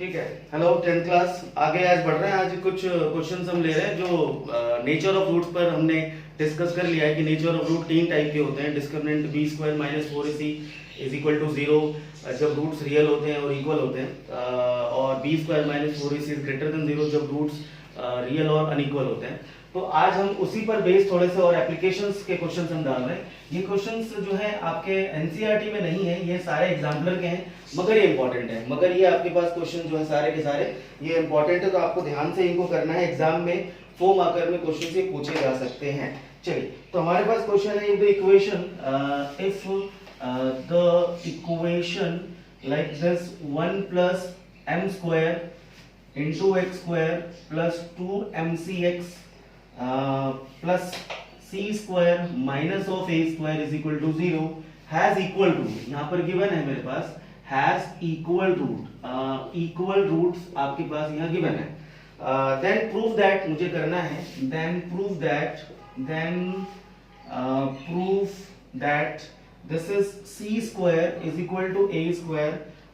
ठीक है। Hello 10th class, आगे आज बढ़ रहे हैं। आज कुछ क्वेश्चंस हम ले रहे हैं जो नेचर ऑफ रूट्स पर हमने डिस्कस कर लिया है कि नेचर ऑफ रूट तीन टाइप के होते हैं। Discriminant B square minus 4ac is equal to 0 जब रूट्स रियल होते हैं और इक्वल होते हैं, और B square minus 4ac is greater than 0 जब रूट्स रियल और अनइक्वल होते हैं। तो आज हम उसी पर बेस्ड थोड़े से और एप्लीकेशंस के क्वेश्चंस हम डाल रहे हैं। ये क्वेश्चंस जो है आपके एनसीईआरटी में नहीं है, ये सारे एग्जाम्पलर के हैं, मगर ये इंपॉर्टेंट है। मगर ये आपके पास क्वेश्चन जो है सारे के सारे ये इंपॉर्टेंट है, तो आपको ध्यान से इनको करना है। एग्जाम में 4 मार्कर में क्वेश्चन ये पूछे जा सकते हैं। चलिए, तो हमारे पास क्वेश्चन है the equation if the equation like this 1 plus M square into x square plus 2mcx प्लस c square minus of a square is equal to 0 has equal to, यहाँ पर गिवन है मेरे पास has equal root, equal roots आपके पास यहाँ given है। देन प्रूव दैट मुझे करना है, then prove that this is C square is equal to A square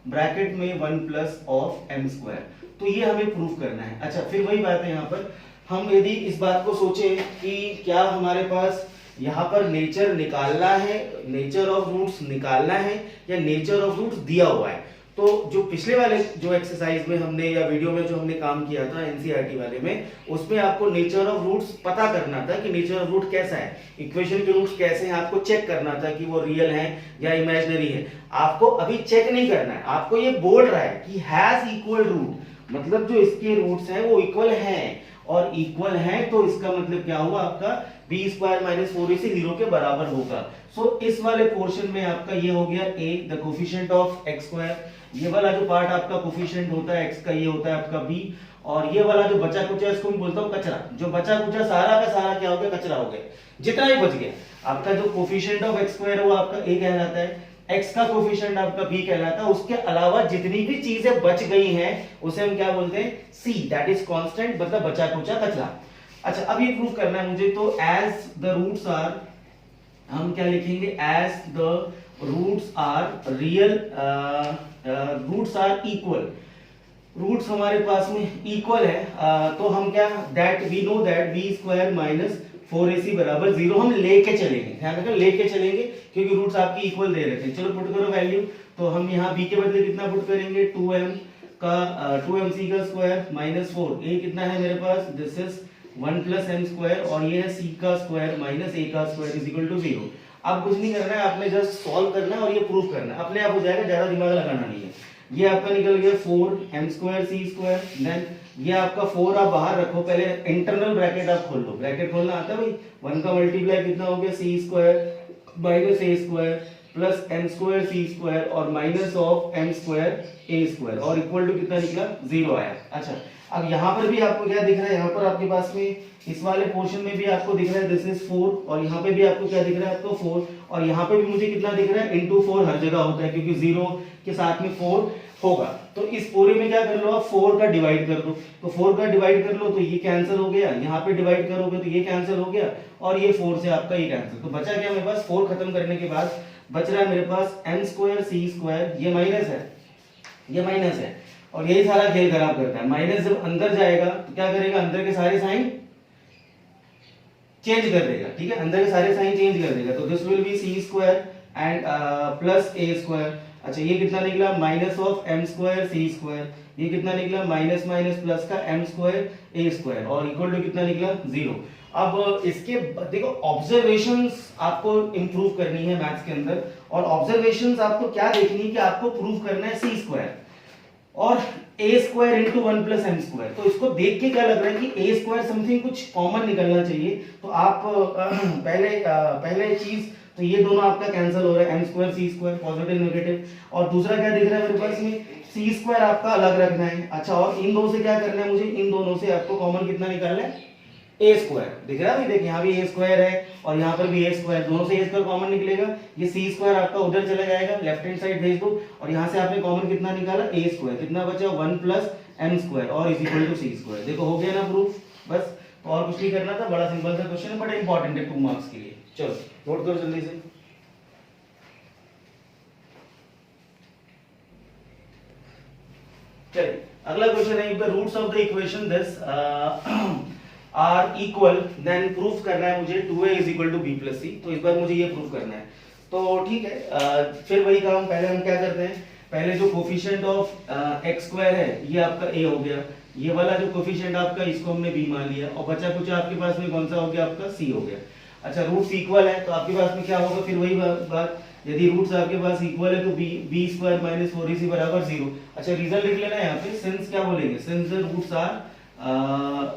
bracket में 1 प्लस ऑफ एम स्क्वायर। तो ये हमें प्रूव करना है। अच्छा, फिर वही बात है, यहाँ पर हम यदि इस बात को सोचें कि क्या हमारे पास यहाँ पर नेचर निकालना है, नेचर ऑफ रूट्स निकालना है या नेचर ऑफ रूट्स दिया हुआ है, तो जो पिछले वाले जो एक्सरसाइज में हमने या वीडियो में जो हमने काम किया था एनसीईआरटी वाले में, उसमें आपको नेचर ऑफ रूट्स पता करना था कि नेचर ऑफ रूट कैसा है, इक्वेशन के रूट्स कैसे हैं, आपको चेक करना था कि वो रियल है या इमेजिनरी है। आपको अभी चेक नहीं करना है, आपको ये बोल रहा है कि हैज इक्वल रूट, मतलब जो इसके रूट्स हैं वो इक्वल हैं, और इक्वल है तो इसका मतलब क्या हुआ, आपका बी स्क्वायर माइनस 4ac 0 के बराबर होगा। सो इस वाले पोर्शन में आपका ये हो गया a the coefficient of x square, ये वाला जो पार्ट आपका कोफिशिएंट होता है x का ये होता है आपका b, और ये वाला जो बचा कुचा इसको मैं बोलता हूँ कचरा। जो बचा कुचा सारा का सारा क्या हो गया, कचरा हो गया। जितना भी बच गया आपका जो कोफिशिएंट ऑफ x स्क्वायर है वो आपका a कहलाता है, x का कोफिशिएंट आपका b कहलाता है। उसके अलावा जितनी भी चीजें बच गई हैं उसे हम क्या बोलते हैं, c, दैट इज कांस्टेंट, मतलब बचा कुचा कचरा। अच्छा, अब ये प्रूव करना है मुझे, तो एज द रूट्स आर, हम क्या लिखेंगे, as the roots are real, roots are equal, roots हमारे पास में इक्वल है, तो हम क्या, that we know that B square minus 4ac बराबर 0 हम लेके चलेंगे, ध्यान रखना लेके चलेंगे, क्योंकि रूट्स आपकी इक्वल दे रखे हैं। चलो पुट करो वैल्यू, तो हम यहाँ b के बदले कितना पुट करेंगे, 2mc का स्क्वायर माइनस 4, a कितना है मेरे पास, this is 1 plus M square, और ये है c का स्क्वायर माइनस a का स्क्वायर इज इक्वल टू 0। अब कुछ नहीं करना है, आपने जस्ट सॉल्व करना है और ये प्रूफ करना है, अपने आप हो जाएगा, ज्यादा दिमाग लगाना नहीं है। ये आपका निकल गया 4m square c square, then ये आपका 4 आप बाहर रखो, पहले इंटरनल ब्रैकेट आप खोल लो, ब्रैकेट खोलना आता है भाई, 1 का मल्टीप्लाई कितना हो गया, c square minus a square plus m square c square और minus of m square a square, और इक्वल टू कितना निकला, 0 आया। अच्छा, अब यहाँ पर भी आपको क्या दिख रहा है, यहाँ पर आपके पास में इस वाले पोर्शन में भी आपको दिख रहा है दिस इज 4, और यहाँ पे भी आपको क्या दिख रहा है, आपको 4, और यहाँ पे भी मुझे कितना दिख रहा है, इंटू 4 हर जगह होता है, क्योंकि 0 के साथ में 4 होगा। तो इस पूरे में क्या कर लो आप, 4 का डिवाइड कर दो, तो 4 का डिवाइड कर लो तो ये कैंसिल हो गया, यहाँ पे डिवाइड करोगे तो ये कैंसिल हो गया, और ये 4 से आपका ये कैंसिल, तो बचा क्या मेरे पास, 4 खत्म करने के बाद बच रहा है मेरे पास m स्क्वायर c स्क्वायर, ये माइनस है, ये माइनस है, और यही सारा खेल खराब करता है। माइनस जब अंदर जाएगा तो क्या करेगा, अंदर के सारे साइन चेंज कर देगा, ठीक है, अंदर के सारे साइन चेंज कर देगा, तो this will be c square and plus a square. अच्छा, ये कितना निकला, minus of m square c square, ये कितना निकला, माइनस माइनस प्लस का m स्क्वायर a स्क्वायर, और इक्वल टू कितना निकला, 0। अब इसके देखो ऑब्जर्वेशंस आपको इंप्रूव करनी है मैथ्स के अंदर, और ऑब्जर्वेशंस आपको क्या देखनी है कि आपको प्रूव करना है c स्क्वायर और a square into 1 plus M square. तो इसको देख के क्या लग रहा है कि a स्क्वायर समथिंग कुछ कॉमन निकलना चाहिए, तो आप पहले चीज तो ये दोनों आपका कैंसिल हो रहा है, m square c square positive negative, और दूसरा क्या दिख रहा है मेरे पास में, c स्क्वायर आपका अलग रखना है। अच्छा, और इन दो से क्या करना है मुझे, इन दोनों से आपको कॉमन कितना निकालना है, a स्क्वायर, दिख रहा है भाई, देखिए यहाँ भी a स्क्वायर है और यहाँ पर भी a स्क्वायर, दोनों से a स्क्वायर कॉमन निकलेगा, ये c स्क्वायर आपका उधर चला जाएगा, लेफ्ट हैंड साइड भेज दो, और यहाँ से आपने कॉमन कितना निकाला, a स्क्वायर, कितना बचा, 1 प्लस m स्क्वायर और is equal to c square. देखो हो गया ना प्रूफ, बस, तो और कुछ नहीं करना था, बड़ा सिंपल सा क्वेश्चन है, बड़ा इंपॉर्टेंट है 2 मार्क्स के लिए। चलो नोट करो जल्दी से। चलिए अगला क्वेश्चन है, if the roots of the equation this are equal then proof करना है मुझे 2a is equal to b plus c. तो इस बार मुझे ये प्रूफ करना है। तो ठीक है, फिर वही काम, पहले हम क्या करते हैं, पहले जो कोफिशिएंट ऑफ x स्क्वायर है ये आपका a हो गया, ये वाला जो कोफिशिएंट आपका इसको हमने b मान लिया, और बचा कुछ आपके पास में कौन सा हो गया, आपका c हो गया। अच्छा रूट्स इक्वल है तो आपके पास में क्या होगा, फिर वही बात, यदि रूट्स आपके पास इक्वल है तो b स्क्वायर माइनस 4ac बराबर 0। अच्छा रिजल्ट लिख लेना है यहाँ पे, सिंस क्या बोलेंगे, since the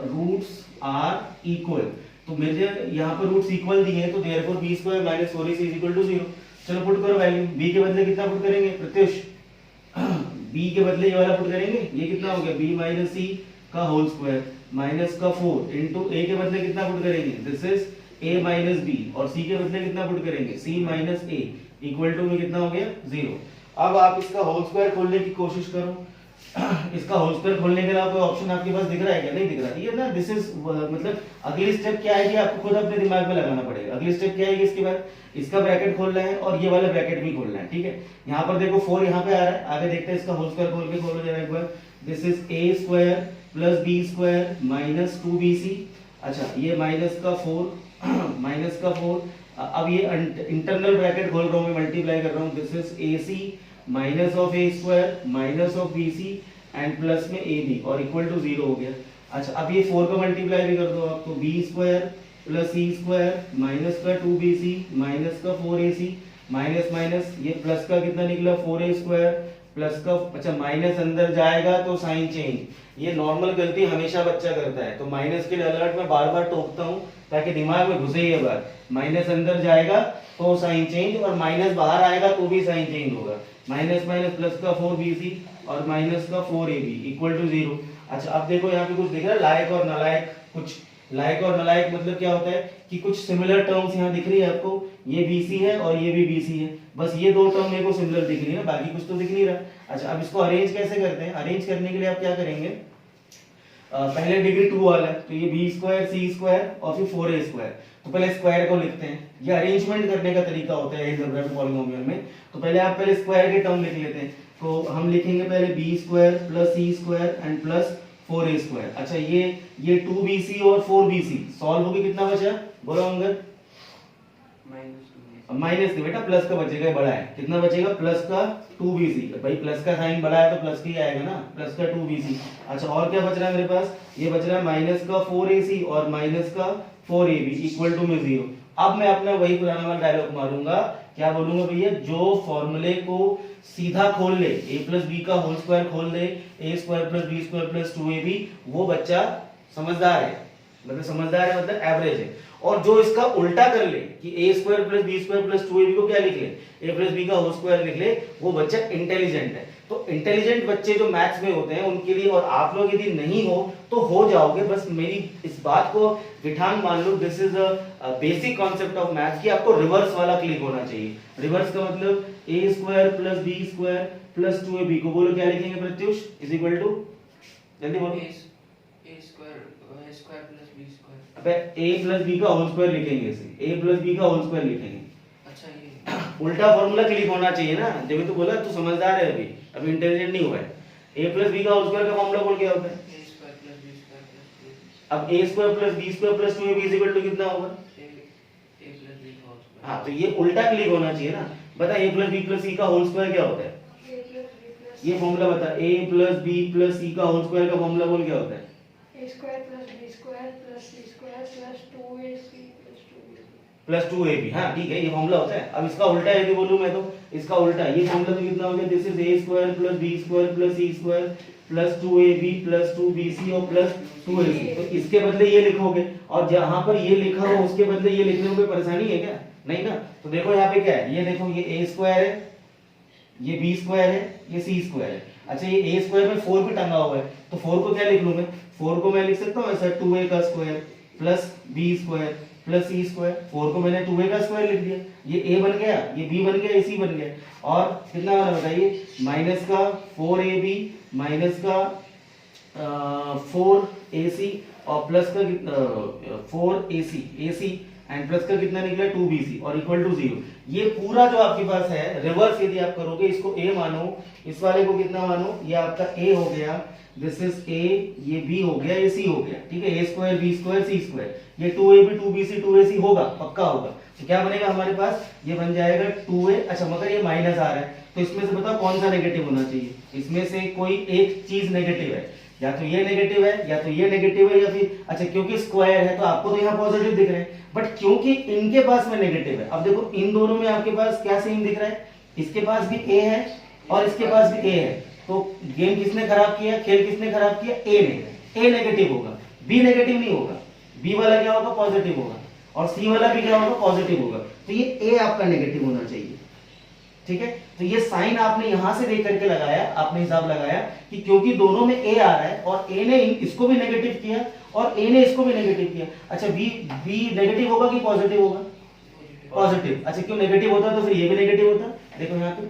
roots are equal, तो मेरे यहाँ पर रूट्स इक्वल दिए हैं तो therefore b square minus 4ac is equal to 0। चलो पुट करो वैल्यू, b के बदले कितना पुट करेंगे प्रत्युष, b के बदले ये वाला पुट करेंगे, ये कितना हो गया b माइनस c का होल स्क्वायर माइनस का 4 इनटू a के बदले कितना पुट करेंगे, this is a minus b, और c के बदले कितना पुट करेंगे c minus a equal to में कितना हो गया 0। अब आप इसका होल स्क्वायर खोलने की कोशिश करो, इसका होल स्क्वायर खोलने के अलावा कोई ऑप्शन आपके पास दिख रहा है क्या, नहीं दिख रहा, ये ना दिस इज मतलब अगली स्टेप क्या है कि आपको खुद अपने दिमाग में लगाना पड़ेगा। अगली स्टेप क्या है कि इसके बाद इसका ब्रैकेट खोलना है और ये वाला ब्रैकेट भी खोलना है, ठीक है। यहाँ पर देखो 4 यहाँ पे आ रहा है, आगे देखते हैं इसका होल स्क्वायर खोल के, खोलो जरा एक बार, this is a square plus b square minus 2bc। अच्छा ये माइनस का 4 माइनस का 4, अब ये इंटरनल ब्रैकेट खोल रहा हूँ मैं, मल्टीप्लाई कर रहा हूँ, this is ac minus of a square minus of bc and plus में ab और इक्वल टू 0 हो गया। अच्छा अब ये 4 का मल्टीप्लाई भी कर दो आप, तो b square plus c square minus का 2bc माइनस का 4ac माइनस माइनस ये प्लस का कितना निकला 4a स्क्वायर प्लस का, अच्छा माइनस अंदर जाएगा तो साइन चेंज, ये नॉर्मल गलती हमेशा बच्चा करता है, तो माइनस के अलर्ट में बार बार टोकता हूँ ताकि दिमाग में घुसे ये बात, माइनस अंदर जाएगा तो साइन चेंज और माइनस बाहर आएगा तो भी साइन चेंज होगा, माइनस माइनस प्लस का 4bc और माइनस का 4ab इक्वल टू 0। अच्छा अब देखो यहाँ पे कुछ दिख रहा है लायक और नालायक, कुछ लायक और नालायक मतलब क्या होता है कि कुछ सिमिलर टर्म्स यहाँ दिख रही है आपको, ये BC है और ये भी BC है, बस ये दो टर्म मेरे को सिमिलर दिख रही है ना, बाकी कुछ तो दिख नहीं रहा। अच्छा अब इसको अरेंज कैसे करते हैं, अरेंज करने के लिए आप क्या करेंगे, पहले डिग्री 2 वाला है तो ये b स्क्वायर c स्क्वायर और फिर 4a स्क्वायर, तो पहले स्क्वायर को लिखते हैं, ये अरेंजमेंट करने का तरीका होता है अलजेब्रा में पॉलीनोमियल में। तो पहले आप पहले स्क्वायर के टर्म लिख लेते हैं, तो हम लिखेंगे पहले b square plus c square and plus 4a square. अच्छा ये 2bc और 4bc सॉल्व होके कितना बचा, बोलो अंगद, माइनस नहीं बेटा प्लस का बचेगा, बड़ा है, कितना बचेगा प्लस का 2bc, भाई प्लस का साइन बड़ा है तो प्लस का ही आएगा ना, प्लस का 2bc। अच्छा और क्या बच रहा है मेरे पास, ये बच रहा है माइनस का 4ac और माइनस का 4ab इक्वल टू में 0। अब मैं अपना वही पुराना वाला डायलॉग मारूंगा, क्या बोलूंगा भैया, जो फॉर्मूले को सीधा खोल ले, a प्लस बी का होल स्क्वायर खोल ले, a square plus B square plus 2ab, वो बच्चा समझदार है, मतलब समझदार है मतलब एवरेज है। और जो इसका उल्टा कर ले कि a square plus B square plus 2ab को क्या लिख ले, a प्लस बी का होल स्क्वायर लिख ले, वो बच्चा इंटेलिजेंट है। तो इंटेलिजेंट बच्चे जो मैथ्स में होते हैं उनके लिए, और आप लोग यदि नहीं हो तो हो जाओगे, बस मेरी इस बात को विठान मान लो, this is a basic concept of maths कि आपको रिवर्स वाला क्लिक होना चाहिए। रिवर्स का मतलब a square plus B square plus 2ab को बोलो क्या लिखेंगे प्रत्युष, इज इक्वल टू, जल्दी बोलो, अबे a प्लस b का होल स्क्वायर लिखेंगे, इसे a प्लस b का होल स्क्वायर लिखेंगे। अच्छा ये उल्टा फॉर्मूला क्लिक होना चाहिए ना, जब तो बोला तू समझदार है, अभी इंटेलिजेंट नहीं हुआ है। a प्लस b का होल स्क्वायर का फॉर्मूला बोल क्या होता है, अब a square plus b square plus 2ab is equal to कितना होगा, हाँ तो ये उल्टा क्लिक होना चाहिए ना। बता a plus b plus c का होल स्क्वायर क्या होता है, ये फॉर्मूला बता, a plus b plus c का होल स्क्वायर का फॉर्मूला बोल क्या होता है, a square plus b square plus c square plus 2ac plus 2ab। हाँ ठीक है, ये फॉर्मूला होता है। अब इसका उल्टा यदि बोलूं मैं तो इसका उल्टा, ये फॉर्मूला तो कितना हो गया, this is a square plus b square plus c square plus 2ab plus 2bc और प्लस 2ac। तो इसके बदले ये लिखोगे, और जहां पर ये लिखा हो उसके बदले ये लिखने में कोई परेशानी है क्या, नहीं ना। तो देखो यहाँ पे क्या है, ये देखो ये a स्क्वायर है, ये b स्क्वायर है, ये c स्क्वायर है। अच्छा ये a स्क्वायर में 4 भी टंगा हुआ है, तो 4 को क्या लिख लूं मैं, 4 को मैं लिख सकता हूँ ऐसा 2a का square plus b square plus c square, 4 को मैंने 2a का स्क्वायर लिख दिया, ये a बन गया, ये b बन गया, ये c बन गया, और कितना वाला बताइए, माइनस का 4ab माइनस का 4ac और प्लस का 4ac, ac एंड प्लस का कितना निकला 2bc और इक्वल टू 0। ये पूरा जो आपके पास है रिवर्स यदि आप करोगे, इसको a मानो, इस वाले को कितना मानो, ये आपका a हो गया, दिस इज a, ये b हो गया, ये c हो गया, ठीक है, a square b square c square, ये 2ab 2bc 2ac होगा, पक्का होगा। तो क्या बनेगा हमारे पास, ये बन जाएगा 2a। अच्छा मगर ये माइनस आ रहा है, तो इसमें से बताओ कौन सा नेगेटिव होना चाहिए, इसमें से कोई एक चीज नेगेटिव है, या तो ये नेगेटिव है या तो ये नेगेटिव है, या फिर अच्छा क्योंकि स्क्वायर है तो आपको तो यहाँ पॉजिटिव दिख रहे हैं, बट क्योंकि इनके पास में नेगेटिव है, अब देखो इन दोनों में आपके पास क्या सेम दिख रहा है, इसके पास भी a है और इसके पास भी a है, तो गेम किसने खराब किया, खेल किसने खराब किया, a ने। a नेगेटिव होगा, b नेगेटिव नहीं होगा, b वाला क्या होगा, पॉजिटिव होगा, और c वाला भी क्या होगा, पॉजिटिव होगा, तो ये a आपका नेगेटिव होना चाहिए, ठीक है। तो ये साइन आपने यहां से देख करके लगाया, आपने हिसाब लगाया कि क्योंकि दोनों में a आ रहा है और a ने इसको भी नेगेटिव किया और a ने इसको भी नेगेटिव किया। अच्छा b नेगेटिव होगा कि पॉजिटिव होगा, पॉजिटिव। अच्छा क्यों नेगेटिव होता तो फिर ये भी नेगेटिव होता, देखो यहाँ पे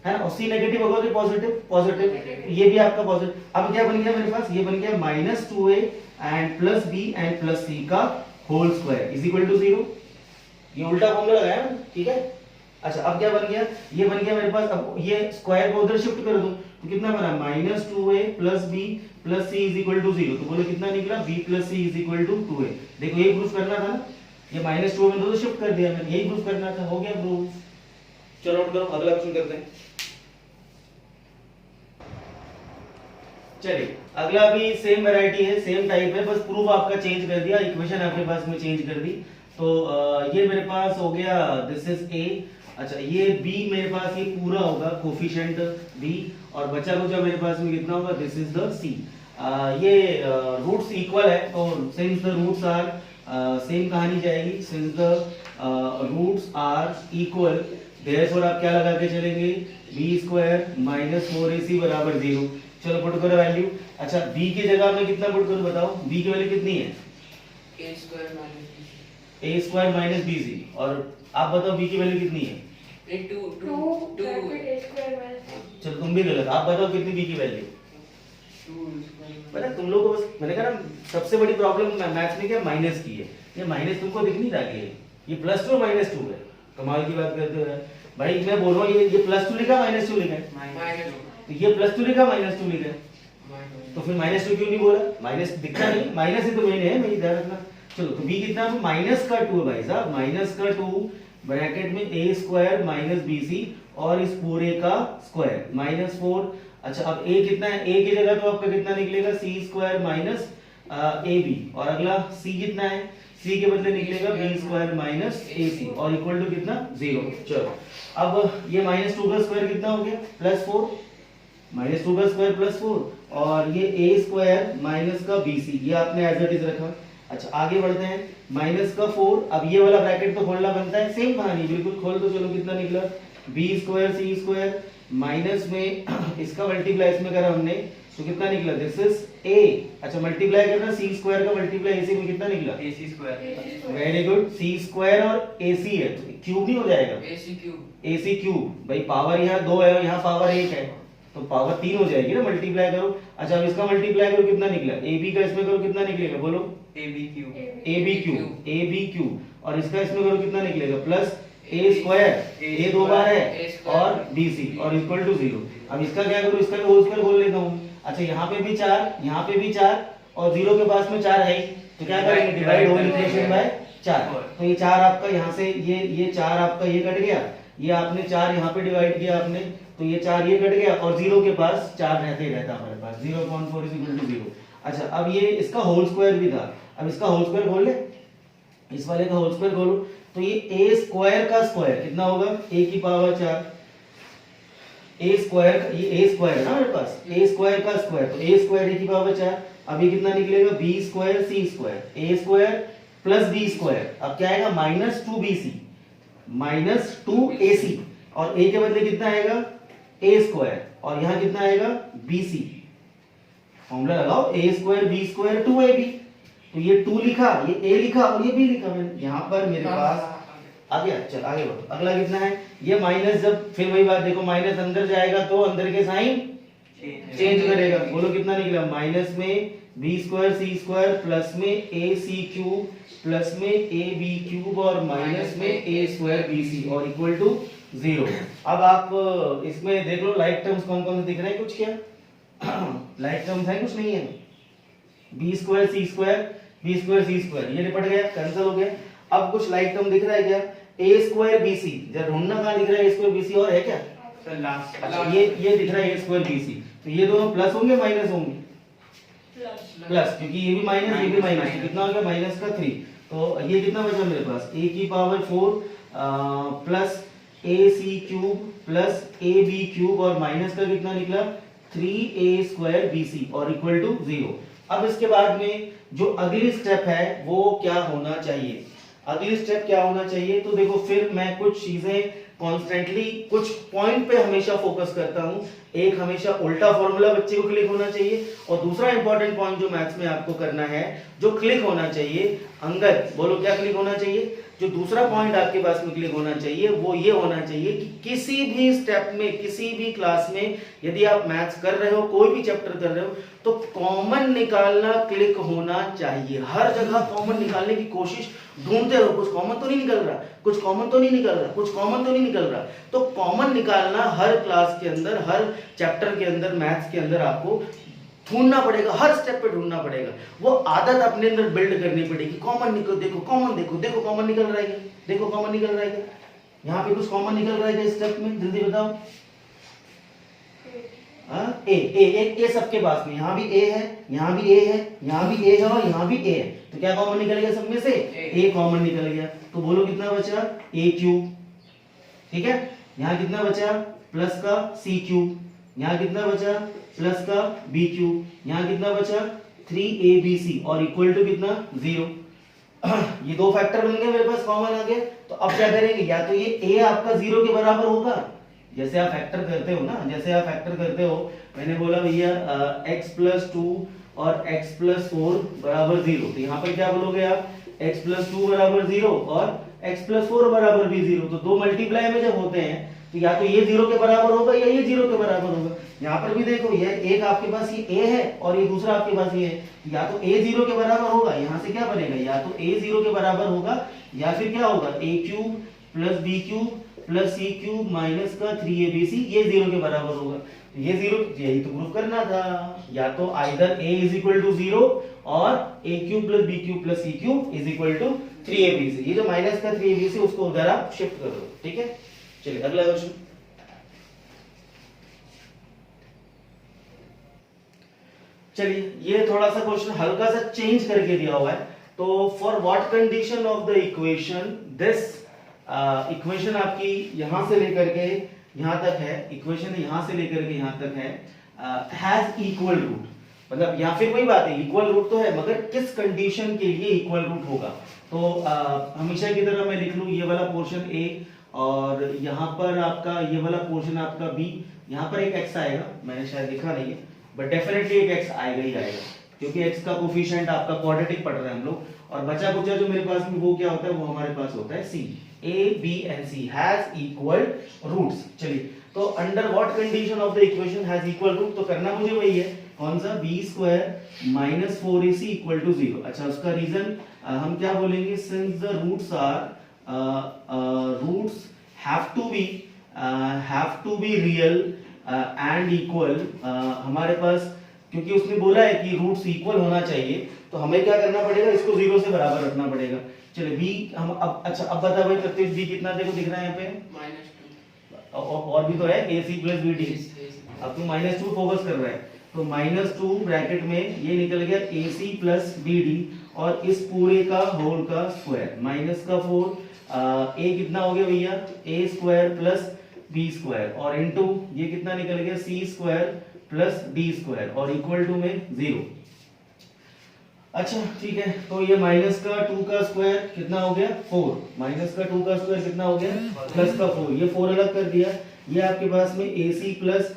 है ना, और c नेगेटिव होगा कि पॉजिटिव, पॉजिटिव, ये भी आपका पॉजिटिव। अब क्या बन गया मेरे पास, ये बन गया -2a and plus b and plus c का whole square is equal to 0। ये उल्टा फॉर्मूला लगाया ना, ठीक है। अच्छा अब क्या बन गया, ये बन गया मेरे पास, अब ये स्क्वायर को उधर शिफ्ट कर दूं तो कितना बना, -2a plus b plus c is equal to 0, तो बोलो कितना निकला, b plus c is equal to 2a। देखो यही प्रूफ करना था ना, ये -2 में तो शिफ्ट कर दिया मैंने, यही प्रूफ करना था, हो गया प्रूफ। चलो नोट करो, अगला क्वेश्चन करते हैं। चलिए अगला भी सेम वैरायटी है, सेम टाइप है, बस प्रूफ आपका चेंज कर दिया, इक्वेशन आपके पास में चेंज कर दी। तो ये मेरे पास हो गया, दिस इज a। अच्छा ये b मेरे पास ये पूरा होगा कोफिशिएंट b, और बचा कुचा मेरे पास में कितना होगा, दिस इज द c। ये रूट्स इक्वल है, तो since the roots are same कहानी जाएगी, since the roots are equal, therefore आप क्या लगा के चलेंगे, b स्क्वायर माइनस 4ac बराबर 0। चलो पुट करो वैल्यू। अच्छा b की जगह में कितना पुट करो बताओ, b की वैल्यू कितनी है, a स्क्वायर माइनस bc, और आप बताओ b की वैल्यू कितनी है, 2 a स्क्वायर माइनस, चलो तुम भी गलत, आप बताओ कितनी b की वैल्यू। पता तुम लोग को बस मैंने कहा ना, सबसे बड़ी प्रॉब्लम मैथ्स में क्या माइनस की है, ये माइनस तुमको दिख नहीं रहा कि ये +2 -2 है, कमाल की बात करते हो भाई। मैं बोल रहा हूँ ये +2 लिखा -2 लिखा है, तो ये +2 लिखा -2 लिखा है, तो फिर -2 क्यों नहीं बोला, माइनस दिखता नहीं, माइनस ही तो मेन है, मेरी ध्यान रखना। चलो तो b कितना है, माइनस का 2 भाई साहब, माइनस का 2 ब्रैकेट में a स्क्वायर माइनस bc और इस पूरे का स्क्वायर -4। अच्छा अब a कितना है, a की जगह तो आपका कितना निकलेगा, c स्क्वायर माइनस ab, और अगला c कितना है, c के बदले निकलेगा b स्क्वायर माइनस ac और इक्वल टू कितना 0। चलो अब ये -2 का स्क्वायर कितना हो गया, +4, -2 का स्क्वायर +4, और ये a स्क्वायर माइनस का bc, ये आपने एज इट इज रखा। अच्छा आगे बढ़ते हैं, माइनस का 4, अब ये वाला ब्रैकेट तो खोलना बनता है, सेम कहानी बिल्कुल खोल दो। चलो कितना निकला, b square c square minus में इसका मल्टीप्लाई इसमें करा हमने, तो कितना निकला, दिस इज a। अच्छा मल्टीप्लाई करना c स्क्वायर का मल्टीप्लाई ac में कितना निकला, ac square, very good, c square और ac है, क्यूब नहीं हो जाएगा, ac क्यूब, भाई पावर यहाँ 2 है, यहाँ पावर 1 है, तो पावर 3 हो जाएगी ना, मल्टीप्लाई करो। अच्छा अब इसका मल्टीप्लाई करो कितना निकला, ab का इसमें करो कितना निकलेगा, बोलो ab क्यूब, और इसका इसमें करो कितना निकलेगा, प्लस a स्क्वायर, a 2 बार है और bc और इक्वल टू 0। अब इसका क्या करूं, इसका होल स्क्वायर खोल लेता हूं। अच्छा यहाँ पे भी 4, यहाँ पे भी 4, और 0 के पास में 4 है, तो क्या करेंगे, डिवाइड होल इक्वेशन बाय 4, तो ये 4 आपका यहाँ से ये 4 आपका ये कट गया, ये आपने 4 यहाँ पे डिवाइड किया आपने, तो ये 4 ये कट गया, और 0 के पास 4 रहते ही रहता हमारे पास, 0.4 इज इक्वल टू 0। अच्छा अब ये इसका होल स्क्वायर भी था, अब इसका होल स्क्वायर खोल ले, इस वाले का होल स्क्वायर खोलो, तो ये a स्क्वायर का स्क्वायर कितना होगा, a की पावर 4, a स्क्वायर, ये a स्क्वायर है ना मेरे पास, a स्क्वायर का स्क्वायर, तो a स्क्वायर a की पावर 4, अब ये कितना निकलेगा, b square c square, a square plus b square, अब क्या आएगा, -2bc -2ac, और a के बदले कितना आएगा, a स्क्वायर, और यहाँ कितना आएगा, bc। फॉर्मूला लगाओ, a square b square 2ab, तो ये 2 लिखा, ये a लिखा और ये b लिखा मैंने, यहाँ पर मेरे पास आ गया। चल आगे बढ़ो, अगला कितना है, ये माइनस, जब फिर वही बात देखो, माइनस अंदर जाएगा तो अंदर के साइन चेंज करेगा, बोलो कितना निकला, माइनस में B square c square plus में ए सी क्यूब प्लस में ए बी क्यूब और माइनस में ए स्क्वायर बी सी और इक्वल टू 0। अब आप इसमें देख लो लाइक टर्म्स कौन कौन से दिख रहे हैं, कुछ क्या लाइक टर्म्स है, कुछ नहीं है। बी स्क्वायर सी स्क्वायर ये निपट गया, कैंसिल हो गया। अब कुछ लाइक टर्म दिख रहा है क्या, ए स्क्वायर बी सी, जब ढूंढना कहां दिख रहा है ए स्क्वायर बी सी, और है क्या सर लास्ट अच्छा ये दिख रहा है ए स्क्वायर बी सी, तो ये दोनों प्लस होंगे माइनस होंगे प्लस, क्योंकि ये भी माइनस ये भी माइनस, तो कितना हो गया माइनस का 3। तो ये कितना बचा मेरे पास, a की power 4 plus a c cube plus a b cube और माइनस का कितना निकला 3a स्क्वायर बी सी और इक्वल टू 0। अब इसके बाद में जो अगली स्टेप है वो क्या होना चाहिए, अगली स्टेप क्या होना चाहिए, तो देखो फिर मैं कुछ चीजें कॉन्स्टेंटली कुछ पॉइंट पे हमेशा फोकस करता हूं। एक हमेशा उल्टा फॉर्मूला बच्चे को क्लिक होना चाहिए, और दूसरा इंपॉर्टेंट पॉइंट जो मैथ्स में आपको करना है, जो क्लिक होना चाहिए, अंगद बोलो क्या क्लिक होना चाहिए, जो दूसरा पॉइंट आपके पास में क्लिक होना चाहिए वो ये होना चाहिए कि किसी भी स्टेप में, किसी भी क्लास में यदि आप मैथ्स कर रहे हो, कोई भी चैप्टर कर रहे हो, तो कॉमन निकालना क्लिक होना चाहिए। हर जगह कॉमन निकालने की कोशिश ढूंढते रहो, कुछ कॉमन तो नहीं निकल रहा, कुछ कॉमन तो नहीं निकल रहा, कुछ कॉमन तो नहीं निकल रहा। तो कॉमन निकालना हर क्लास के अंदर, हर चैप्टर के अंदर, मैथ्स के अंदर आपको ढूंढना पड़ेगा, हर स्टेप पे ढूंढना पड़ेगा। वो आदत अपने अंदर बिल्ड करनी पड़ेगी। कॉमन निकल, देखो कॉमन, देखो कॉमन निकल रहा है, देखो कॉमन निकल रहा है, यहाँ पे कुछ कॉमन निकल रहा है इस स्टेप में, जल्दी बताओ। ए ए ए सबके पास में, यहाँ भी ए है, यहाँ भी ए है, यहाँ भी ए है और यहाँ भी ए है, तो क्या कॉमन निकल गया सब में से, ए कॉमन निकल गया। तो बोलो कितना बचा, ए क्यूब, ठीक है। यहाँ कितना बचा प्लस का सी क्यूब, यहाँ कितना बचा प्लस का बी क्यूब, यहाँ कितना बचा 3abc और इक्वल टू कितना 0। ये दो फैक्टर बन गए मेरे पास, कॉमन आ गए। तो अब क्या करेंगे, या तो ये a आपका 0 के बराबर होगा, जैसे आप फैक्टर करते हो ना, जैसे आप फैक्टर करते हो, मैंने बोला भैया x प्लस 2 और x प्लस 4 बराबर 0, तो यहाँ पर क्या बोलोगे आप, x प्लस 2 बराबर 0 और x प्लस 4 बराबर भी 0। तो दो मल्टीप्लाई में जब होते हैं तो या तो ये 0 के बराबर होगा या ये 0 के बराबर होगा। यहाँ पर भी देखो, ये एक आपके पास ये a है और ये दूसरा आपके पास ये है, या तो a 0 के बराबर होगा, यहाँ से क्या बनेगा, या तो a 0 के बराबर होगा या फिर क्या होगा a cube plus b cube plus c cube minus का 3abc, ये 0 के बराबर होगा। ये 0, यही तो प्रूफ करना था, या तो either a is equal to 0 और a cube plus b cube plus c cube is equal to 3abc। ये जो माइनस का 3abc उसको उधर आप शिफ्ट कर दो, ठीक है। चलिए अगला क्वेश्चन। चलिए ये थोड़ा सा क्वेश्चन हल्का सा चेंज करके दिया हुआ है। तो for what condition of the equation this, equation आपकी यहां से लेकर के यहां तक है, इक्वेशन यहां से लेकर के यहां तक है, हैज इक्वल रूट, मतलब या फिर वही बात है, इक्वल रूट तो है मगर किस कंडीशन के लिए इक्वल रूट होगा। तो हमेशा की तरह मैं लिख लूं ये वाला पोर्शन a और यहाँ पर आपका ये वाला पोर्शन आपका b, यहाँ पर एक x आएगा, मैंने शायद लिखा नहीं है बट डेफिनेटली एक x आएगा ही आएगा, क्योंकि x का कोफिशिएंट आपका क्वाड्रेटिक पढ़ रहे हैं हम लोग। और बचा कुचा जो मेरे पास में वो क्या होता है, वो हमारे पास होता है c, a b and c has equal roots. चलिए तो under what condition of the equation has equal root, तो करना मुझे वही है, कौन सा, b square minus 4ac equal to 0। अच्छा उसका रीजन हम क्या बोलेंगे, since the roots are roots have to be real and equal, हमारे पास क्योंकि उसने बोला है कि रूट्स इक्वल होना चाहिए, तो हमें क्या करना पड़ेगा, इसको 0 से बराबर रखना पड़ेगा। चलिए b हम अब, अच्छा अब बता भाई प्रत्येक b कितना, देखो दिख रहा है यहाँ पे -2, और भी तो है ac प्लस bd, अब तू -2 फोकस कर रहा है, तो -2 ब्रैकेट में ये निकल गया ac प्लस bd और इस पूरे का होल का स्क्वायर माइनस का 4, a कितना हो गया भैया, a square plus b square और इनटू ये कितना निकल गया, c square plus d square और इक्वल टू में 0। अच्छा ठीक है, तो ये माइनस का 2 का स्क्वायर कितना हो गया 4, माइनस का 2 का स्क्वायर कितना हो गया प्लस का 4, ये 4 अलग कर दिया। ये आपके पास में ac प्लस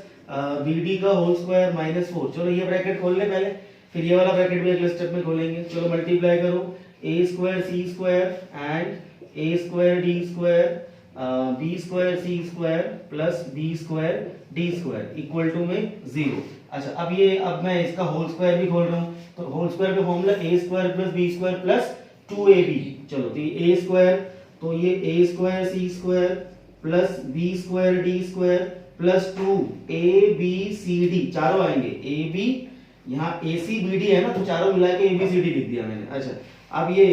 bd का होल स्क्वायर माइनस 4। चलो ये ब्रैकेट खोल ले पहले, फिर ये वाला ब्रैकेट भी अगले स्टेप में खोलेंगे। चलो मल्टीप्लाई करो, a square c square and a square d square b square c square plus b square d square equal to में 0। अच्छा अब मैं इसका होल स्क्वायर भी खोल रहा हूँ, तो होल स्क्वायर का formula a square plus B square plus 2ab। चलो तो ये ए स्क्वायर, तो ये a square c square plus B square d square plus 2 a b c d, चारों आएंगे ए बी, यहाँ ए सी बी डी है ना, तो चारों मिला के ए बी सी डी लिख दिया मैंने। अच्छा अब ये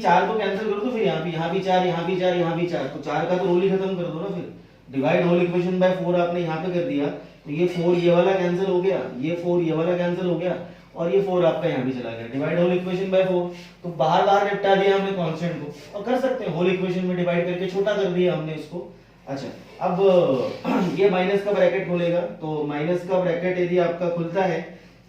चार को कैंसिल कर दो, फिर यहाँ भी चार, यहाँ भी चार, यहाँ भी चार, तो चार का तो रोल ही खत्म कर दो ना, फिर डिवाइड होल इक्वेशन बाय 4 आपने यहाँ पे कर दिया, तो ये 4 ये वाला कैंसिल हो गया, ये 4 ये वाला कैंसिल हो गया, और ये 4 आपका यहाँ भी चला गया, डिवाइड होल इक्वेशन बाय 4। तो बाहर बाहर निपटा दिया हमने कांस्टेंट को, और कर सकते हैं होल इक्वेशन में डिवाइड करके छोटा कर दिया हमने इसको। अच्छा अब ये माइनस का ब्रैकेट खोलेगा, तो माइनस का ब्रैकेट यदि आपका खुलता है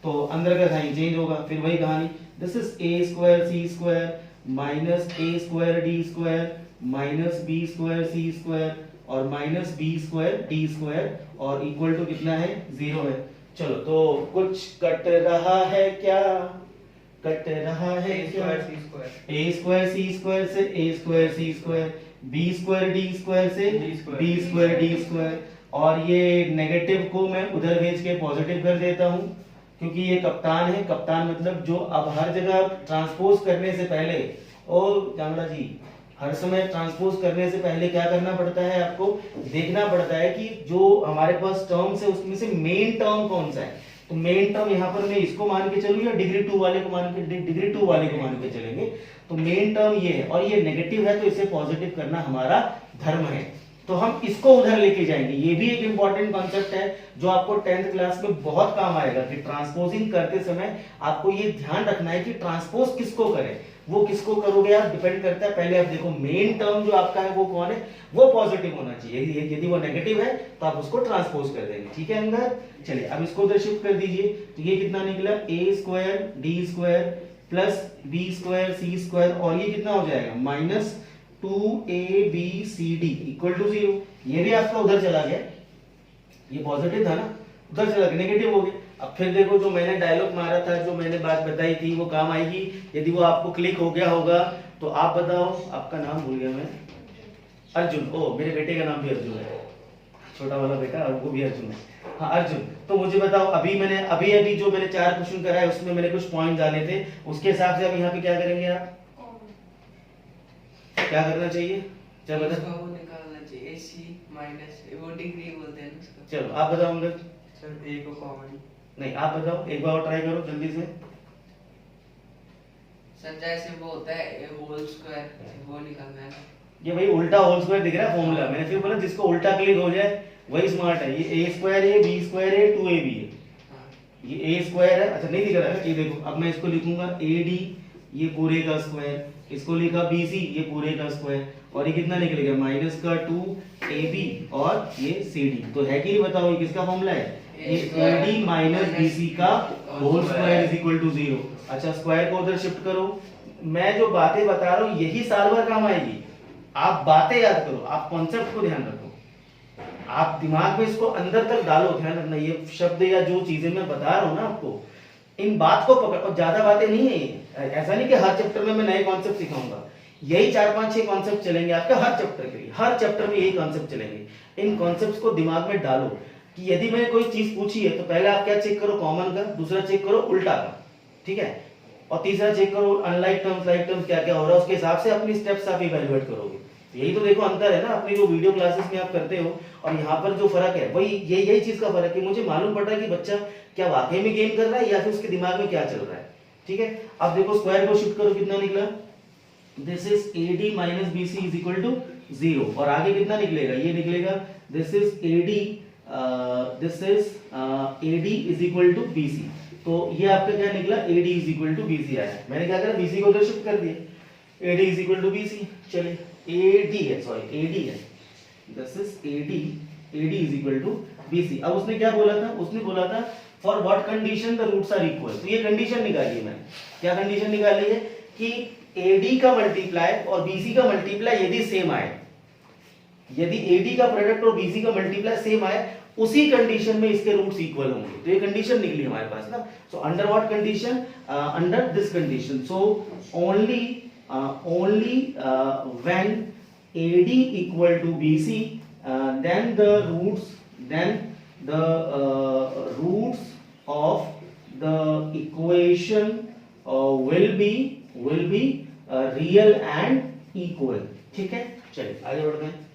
तो अंदर का साइन चेंज होगा, फिर वही कहानी, this is a square c square minus a square d square minus b square c square और minus b square d square, और इक्वल टू कितना है, 0 है। चलो तो कुछ कट रहा है क्या, कट रहा है क्या, ए स्क्वायर सी स्क्वायर से a square c square, b square d square से बी स्क्वायर डी स्क्वायर, और ये नेगेटिव को मैं उधर भेज के पॉजिटिव कर देता हूं, क्योंकि ये कप्तान है, कप्तान मतलब जो अब हर जगह ट्रांसपोज करने से पहले, ओ जांगड़ा जी, हर समय ट्रांसपोज करने से पहले क्या करना पड़ता है, आपको देखना पड़ता है कि जो हमारे पास टर्म्स है उसमें से मेन टर्म कौन सा है। तो मेन टर्म यहाँ पर मैं इसको मान के चलूं या डिग्री 2 वाले को मान के चलेंगे, तो मेन टर्म ये है, और ये नेगेटिव है तो इसे पॉजिटिव करना हमारा धर्म है, तो हम इसको उधर लेके जाएंगे। ये भी एक इंपॉर्टेंट कॉन्सेप्ट है जो आपको 10th क्लास में बहुत काम आएगा, कि ट्रांसपोजिंग करते समय आपको ये ध्यान रखना है कि ट्रांसपोज किसको करें, वो किसको करोगे आप डिपेंड करता है। पहले आप देखो मेन टर्म जो आपका है वो कौन है, वो पॉजिटिव होना चाहिए, यदि वो नेगेटिव है तो आप उसको ट्रांसपोज कर देंगे, ठीक है अंदर। चलिए अब इसको उधर शिफ्ट कर दीजिए, तो ये कितना निकला, a square d square plus B square c square, और ये कितना हो जाएगा, माइनस 2abcd इक्वल टू 0। ये भी आपका उधर चला गया, ये पॉजिटिव था ना, उधर चला गया, नेगेटिव हो गया। अब फिर देखो जो मैंने डायलॉग मारा था, जो मैंने बात बताई थी वो काम आएगी, यदि वो आपको क्लिक हो गया होगा तो आप बताओ, आपका नाम भूल गया मैं, अर्जुन, ओ मेरे बेटे का नाम भी अर्जुन है, छोटा वाला बेटा, और वो भी अर्जुन है, हाँ अर्जुन। तो मुझे बताओ, अभी जो मैंने 4 क्वेश्चन कराए उसमें मैंने कुछ पॉइंट डाले थे, उसके हिसाब से अब यहाँ पे क्या करेंगे, आप क्या करना चाहिए, चलो बता, वो निकालना चाहिए सी माइनस, वो डिग्री बोलते हैं उसको। चलो आप बताओ अंदर, सर ए को कॉमन, नहीं आप बताओ, एक बार और ट्राई करो जल्दी से। सर जैसे वो होता है होल स्क्वायर, वो निकालना है। ये भाई उल्टा होल स्क्वायर दिख रहा है फॉर्मूला, मैंने फिर बोला जिसको उल्टा क्लिक हो जाए वही स्मार्ट है। ये ए स्क्वायर है, बी स्क्वायर है, 2ab है, ये ए स्क्वायर है, अच्छा नहीं दिख रहा है, ये देखो अब मैं इसको लिखूंगा AD, ये पूरे का स्क्वायर, इसको लिखा BC, ये पूरे का स्क्वायर, और ये कितना निकलेगा, माइनस का 2AB और ये CD, तो है कि नहीं बताओ, ये किसका फॉर्मूला है, ये AD माइनस BC का whole square is equal to 0। अच्छा स्क्वायर को उधर शिफ्ट करो, मैं जो बातें बता रहा हूँ यही साल भर काम आएगी, आप बातें याद करो, आप कॉन्सेप्ट को ध्यान रखो, आप दिमाग में इसको अंदर तक डालो, ध्यान रखना ये शब्द या जो चीजें मैं बता रहा हूँ ना आपको, इन बात को पकड़, और ज्यादा बातें नहीं है, ऐसा नहीं कि हर चैप्टर में मैं नए कॉन्सेप्ट सिखाऊंगा, यही 4-5-6 कॉन्सेप्ट चलेंगे आपके हर चैप्टर के लिए, हर चैप्टर में यही कॉन्सेप्ट चलेंगे। इन कॉन्सेप्ट्स को दिमाग में डालो कि यदि मैंने कोई चीज पूछी है तो पहले आप क्या चेक करो, कॉमन का, दूसरा चेक करो उल्टा का, ठीक है, और तीसरा चेक करो अनलाइक टर्म्स लाइक टर्म्स क्या क्या हो रहा है, उसके हिसाब से अपनी स्टेप्स आप इवैल्यूएट करोगे। यही तो देखो अंतर है ना, अपनी जो वीडियो क्लासेस में आप करते हो और यहाँ पर जो फर्क है वही यही चीज का फर्क है, मुझे मालूम पड़ रहा है कि बच्चा क्या वाकई में गेम कर रहा है या फिर उसके दिमाग में क्या चल रहा है, ठीक है। अब देखो स्क्वायर को शिफ्ट करो, कितना निकला, this is AD minus BC is equal to 0, और आगे कितना निकलेगा, ये निकलेगा this is AD is equal to BC, तो ये आपका क्या निकला, AD is equal to BC आया, मैंने क्या करा BC को उधर शिफ्ट कर दिया, AD is equal to BC, चलिए AD है, सॉरी AD है, this is AD is equal to BC। अब उसने क्या बोला था, उसने बोला था for what condition the roots are equal, तो ये कंडीशन निकाली है मैंने, क्या कंडीशन निकाली है कि AD का मल्टीप्लाई और BC का मल्टीप्लाई यदि सेम आए, यदि AD का प्रोडक्ट और BC का मल्टीप्लाई सेम आए, उसी कंडीशन में इसके रूट्स इक्वल होंगे, तो ये कंडीशन निकली हमारे पास ना। So under what condition, under this condition, so only when AD equal to BC, then the roots equation will be real and equal. ठीक है, चलिए आगे बढ़ते हैं।